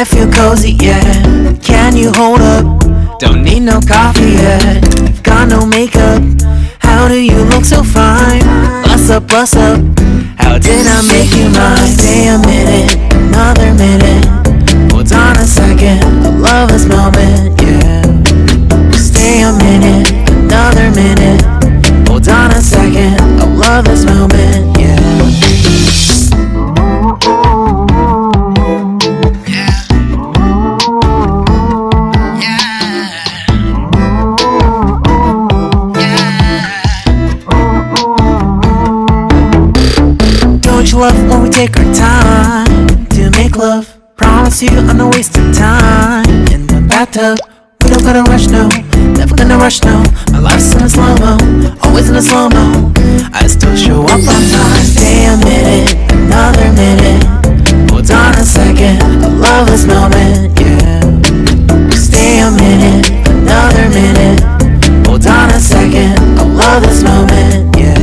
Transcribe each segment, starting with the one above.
feel cozy, yeah. Can you hold up? Don't need no coffee yet. Got no makeup. How do you look so fine? Bust up, bust up. How did I make you mine? Stay a minute, another minute. Hold on a second, I love this moment, yeah. Stay a minute, another minute. Hold on a second, I love this moment, yeah. Don't you love when we take our time to make love? Promise you I'm not wasting time in the bathtub. We don't gotta rush, no. Never gonna rush, no. My life's in a slow-mo, always in a slow-mo. I still show up on time. Stay a minute, another minute. Hold on a second, I love this moment, yeah. Stay a minute, another minute. Hold on a second, I love this moment, yeah.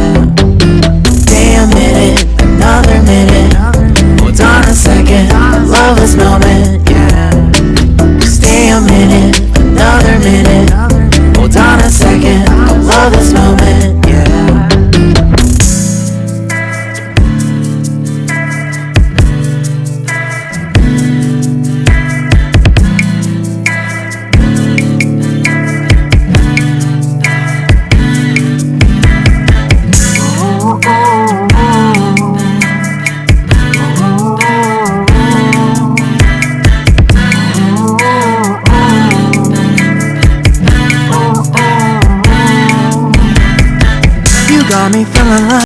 Stay a minute, another minute. Hold on a second, I love this moment, yeah. Stay a minute, another minute. Hold on a second, I love this moment, yeah. You got me feeling like